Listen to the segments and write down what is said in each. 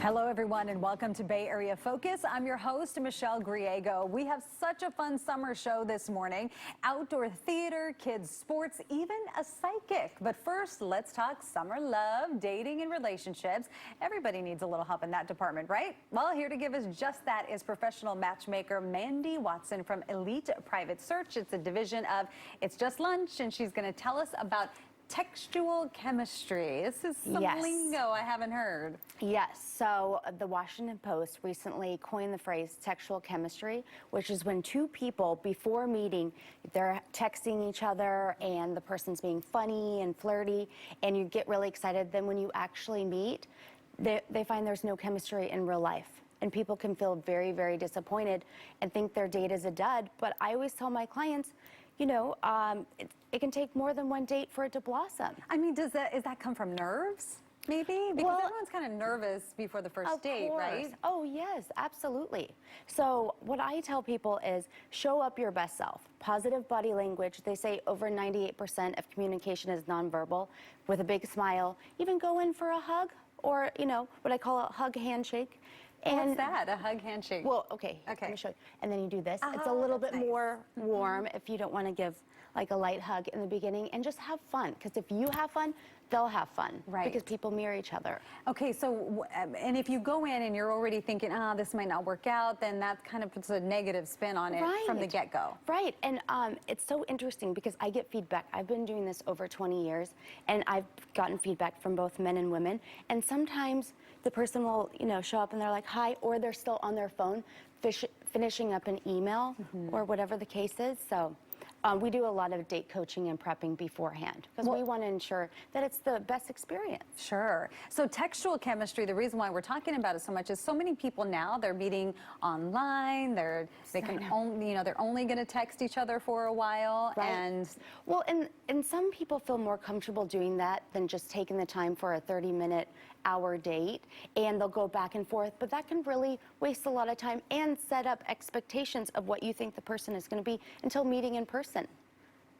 Hello, everyone, and welcome to Bay Area Focus. I'm your host, Michelle Griego. We have such a fun summer show this morning. Outdoor theater, kids sports, even a psychic. But first, let's talk summer love, dating, and relationships. Everybody needs a little help in that department, right? Well, here to give us just that is professional matchmaker Mandy Watson from Elite Private Search. It's a division of It's Just Lunch, and she's going to tell us about textual chemistry. This is some lingo I haven't heard. Yes, so the Washington Post recently coined the phrase textual chemistry, which is when two people before meeting, they're texting each other and the person's being funny and flirty and you get really excited. Then when you actually meet, they find there's no chemistry in real life. And people can feel very, very disappointed and think their date is a dud. But I always tell my clients, you know, it can take more than one date for it to blossom. I mean, does that come from nerves, maybe? Because everyone's kind of nervous before the first date, right? Oh, yes, absolutely. So what I tell people is show up your best self. Positive body language. They say over 98% of communication is nonverbal. With a big smile, even go in for a hug or, you know, what I call a hug handshake. And what's that, a hug handshake? Well, okay, let me show you. And then you do this. It's a little bit more warm if you don't want to give like a light hug in the beginning, and just have fun. Because if you have fun, they'll have fun. Right. Because people mirror each other. Okay, so, and if you go in and you're already thinking, this might not work out, then that kind of puts a negative spin on it from the get-go. Right, and it's so interesting because I get feedback. I've been doing this over 20 years, and I've gotten feedback from both men and women. And sometimes the person will, you know, show up and they're like, hi, or they're still on their phone finishing up an email or whatever the case is. So we do a lot of date coaching and prepping beforehand because we want to ensure that it's the best experience. Sure. So textual chemistry, the reason why we're talking about it so much is so many people now, they're meeting online, they can only, you know, they're only going to text each other for a while. Right. And well, and some people feel more comfortable doing that than just taking the time for a 30-minute hour date, and they'll go back and forth, but that can really waste a lot of time and set up expectations of what you think the person is going to be until meeting in person.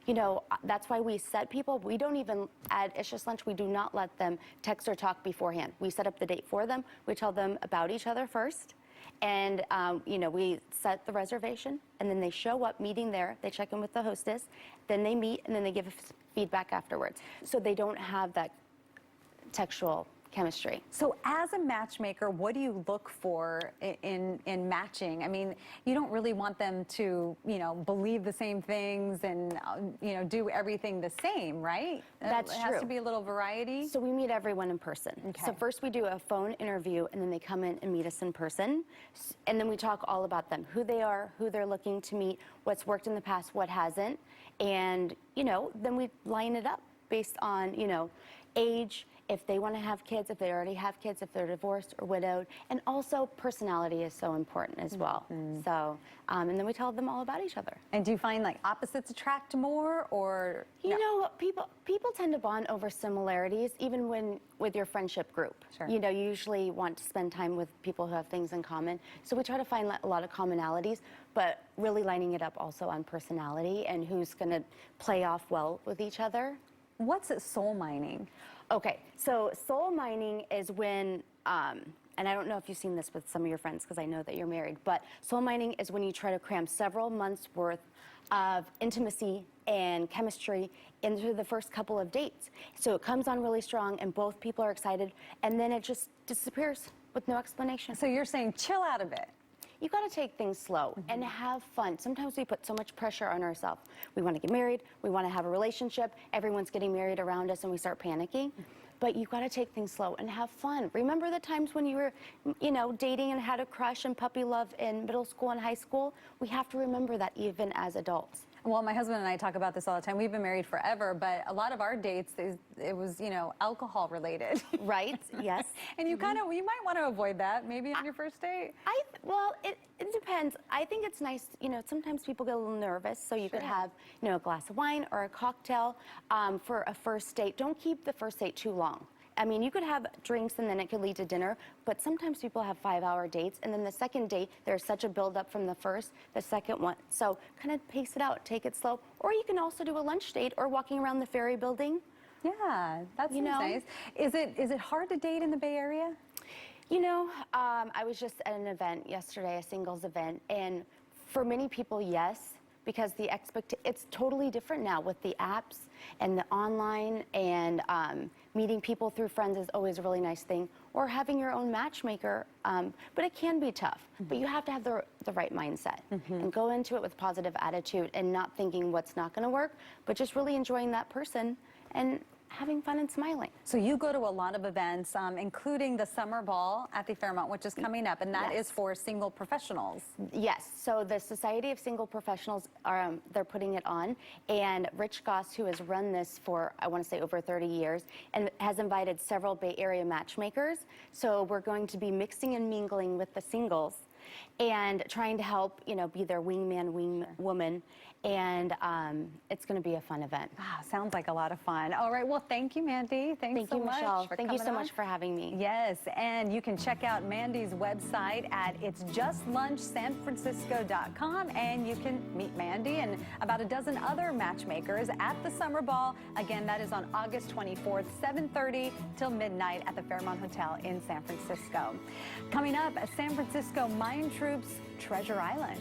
You know, that's why we set people, we don't even, at It's Just Lunch, we do not let them text or talk beforehand. We set up the date for them, we tell them about each other first, and you know, we set the reservation, and then they show up meeting there, they check in with the hostess, then they meet, and then they give feedback afterwards. So they don't have that textual chemistry. So as a matchmaker, what do you look for in matching? I mean, you don't really want them to, you know, believe the same things and, you know, do everything the same, right? That's true. It has to be a little variety. So we meet everyone in person. Okay. So first we do a phone interview, and then they come in and meet us in person. And then we talk all about them, who they are, who they're looking to meet, what's worked in the past, what hasn't. And, you know, then we line it up based on, you know, age, if they want to have kids, if they already have kids, if they're divorced or widowed. And also personality is so important as well. So, and then we tell them all about each other. And do you find like opposites attract more, or? You know, people tend to bond over similarities, even when with your friendship group. Sure. You know, you usually want to spend time with people who have things in common. So we try to find a lot of commonalities, but really lining it up also on personality and who's going to play off well with each other. What's soul mining? Okay, so soul mining is when, and I don't know if you've seen this with some of your friends because I know that you're married, but soul mining is when you try to cram several months worth of intimacy and chemistry into the first couple of dates. So it comes on really strong and both people are excited, and then it just disappears with no explanation. So you're saying chill out a bit. You got to take things slow and have fun. Sometimes we put so much pressure on ourselves. We want to get married, we want to have a relationship, everyone's getting married around us and we start panicking. But you got to take things slow and have fun. Remember the times when you were, you know, dating and had a crush and puppy love in middle school and high school? We have to remember that even as adults. Well, my husband and I talk about this all the time. We've been married forever, but a lot of our dates, it was, you know, alcohol related. Right, yes. And you you might want to avoid that maybe on your first date. Well, it depends. I think it's nice, you know, sometimes people get a little nervous, so you could have, you know, a glass of wine or a cocktail for a first date. Don't keep the first date too long. I mean, you could have drinks and then it could lead to dinner, but sometimes people have 5-hour dates, and then the second date, there's such a build-up from the first, the second one. So kind of pace it out, take it slow. Or you can also do a lunch date or walking around the Ferry Building. Yeah, that's nice. Is it hard to date in the Bay Area? I was just at an event yesterday, a singles event, and for many people, yes, because it's totally different now with the apps and the online, and meeting people through friends is always a really nice thing, or having your own matchmaker, but it can be tough. But you have to have the right mindset and go into it with a positive attitude and not thinking what's not going to work, but just really enjoying that person and having fun and smiling. So you go to a lot of events, including the summer ball at the Fairmont, which is coming up, and that is for single professionals. Yes, so the Society of Single Professionals, they're putting it on, and Rich Goss, who has run this for, I want to say, over 30 years, and has invited several Bay Area matchmakers. So we're going to be mixing and mingling with the singles and trying to help, be their wingman, wingwoman, and it's going to be a fun event. Wow, sounds like a lot of fun. All right, well, thank you, Mandy. Thank you, Michelle. For thank you so coming on. much for having me. Yes, and you can check out Mandy's website at itsjustlunchsanfrancisco.com, and you can meet Mandy and about a dozen other matchmakers at the Summer Ball. Again, that is on August 24th, 7:30 till midnight at the Fairmont Hotel in San Francisco. Coming up, San Francisco Mine Troops Treasure Island.